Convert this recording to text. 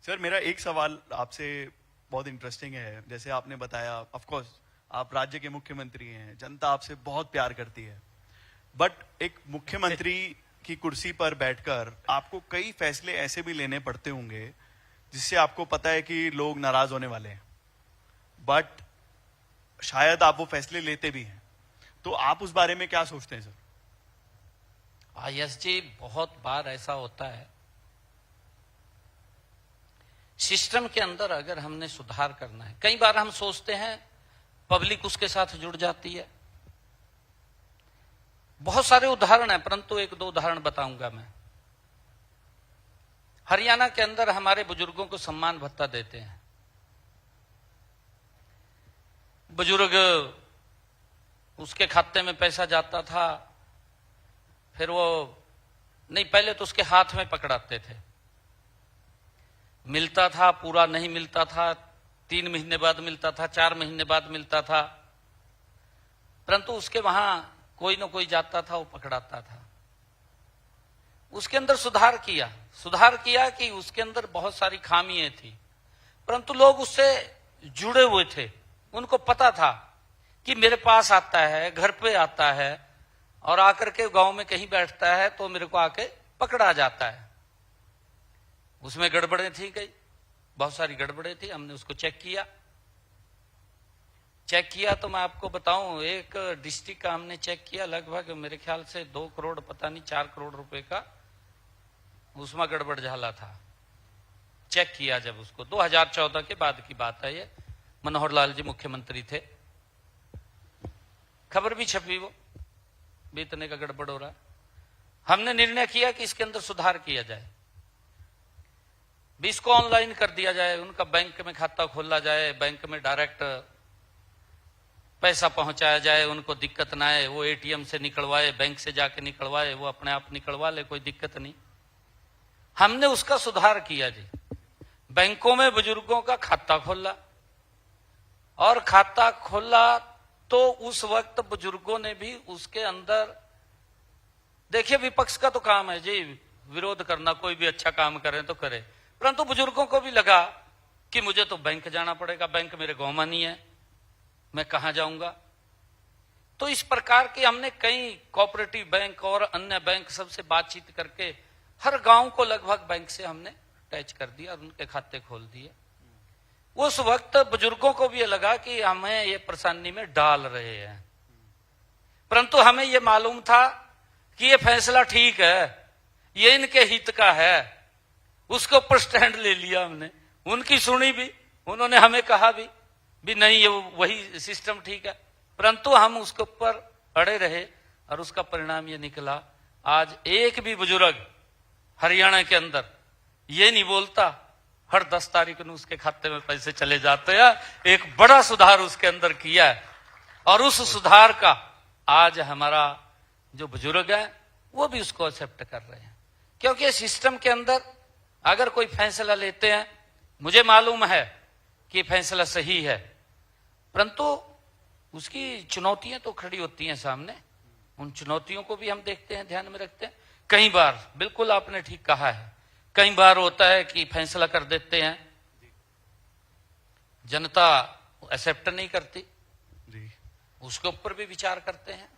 Sir मेरा एक सवाल आपसे बहुत इंटरेस्टिंग है। जैसे आपने बताया, ऑफ कोर्स आप राज्य के मुख्यमंत्री हैं, जनता आपसे बहुत प्यार करती है, बट एक मुख्यमंत्री की कुर्सी पर बैठकर आपको कई फैसले ऐसे भी लेने पड़ते होंगे जिससे आपको पता है कि लोग नाराज होने वाले हैं, बट शायद आप वो फैसले लेते भी हैं। तो आप उस बारे में क्या सोचते हैं सर? यस जी, बहुत बार ऐसा होता है। सिस्टम के अंदर अगर हमने सुधार करना है, कई बार हम सोचते हैं पब्लिक उसके साथ जुड़ जाती है। बहुत सारे उदाहरण हैं, परंतु एक दो उदाहरण बताऊंगा मैं। हरियाणा के अंदर हमारे बुजुर्गों को सम्मान भत्ता देते हैं। बुजुर्ग, उसके खाते में पैसा जाता था, फिर वो नहीं, पहले तो उसके हाथ में पकड़ाते थे, मिलता था, पूरा नहीं मिलता था, 3 महीने बाद मिलता था, 4 महीने बाद मिलता था, परंतु उसके वहां कोई ना कोई जाता था, वो पकड़ाता था। उसके अंदर सुधार किया कि उसके अंदर बहुत सारी खामियां थी, परंतु लोग उससे जुड़े हुए थे। उनको पता था कि मेरे पास आता है, घर पे आता है, और आकर के गांव में कहीं बैठता है तो मेरे को आके पकड़ा जाता है। उसमें गड़बड़ें थी, कई बहुत सारी गड़बड़ें थी। हमने उसको चेक किया तो मैं आपको बताऊं, एक डिस्ट्रिक्ट का हमने चेक किया, लगभग मेरे ख्याल से 2 करोड़, पता नहीं 4 करोड़ रुपए का उसमें गड़बड़ झाला था। चेक किया जब उसको, 2014 के बाद की बात है ये, मनोहर लाल जी मुख्यमंत्री थे, खबर भी छपी वो भी इतने का गड़बड़ हो रहा है। हमने निर्णय किया कि इसके अंदर सुधार किया जाए, भी इसको ऑनलाइन कर दिया जाए, उनका बैंक में खाता खोला जाए, बैंक में डायरेक्ट पैसा पहुंचाया जाए, उनको दिक्कत ना आए, वो एटीएम से निकलवाए, बैंक से जाके निकलवाए, वो अपने आप निकलवा ले, कोई दिक्कत नहीं। हमने उसका सुधार किया जी। बैंकों में बुजुर्गों का खाता खोला, और खाता खोला तो उस वक्त बुजुर्गों ने भी उसके अंदर, देखिए विपक्ष का तो काम है जी विरोध करना, कोई भी अच्छा काम करे तो करे, परंतु बुजुर्गों को भी लगा कि मुझे तो बैंक जाना पड़ेगा, बैंक मेरे गांव में नहीं है, मैं कहां जाऊंगा। तो इस प्रकार के हमने कई कोऑपरेटिव बैंक और अन्य बैंक सबसे बातचीत करके हर गांव को लगभग बैंक से हमने अटैच कर दिया और उनके खाते खोल दिए। उस वक्त बुजुर्गों को भी लगा कि हमें ये परेशानी में डाल रहे हैं, परंतु हमें ये मालूम था कि ये फैसला ठीक है, ये इनके हित का है। उसके ऊपर स्टैंड ले लिया हमने, उनकी सुनी भी, उन्होंने हमें कहा भी नहीं ये वही सिस्टम ठीक है, परंतु हम उसके ऊपर अड़े रहे और उसका परिणाम ये निकला। आज एक भी बुजुर्ग हरियाणा के अंदर ये नहीं बोलता हर 10 तारीख को उसके खाते में पैसे चले जाते हैं। एक बड़ा सुधार उसके अंदर किया है, और उस सुधार का आज हमारा जो बुजुर्ग है वो भी उसको एक्सेप्ट कर रहे हैं, क्योंकि सिस्टम के अंदर अगर कोई फैसला लेते हैं, मुझे मालूम है कि फैसला सही है, परंतु उसकी चुनौतियां तो खड़ी होती हैं सामने। उन चुनौतियों को भी हम देखते हैं, ध्यान में रखते हैं। कई बार, बिल्कुल आपने ठीक कहा है, कई बार होता है कि फैसला कर देते हैं, जनता एक्सेप्ट नहीं करती, उसके ऊपर भी विचार करते हैं।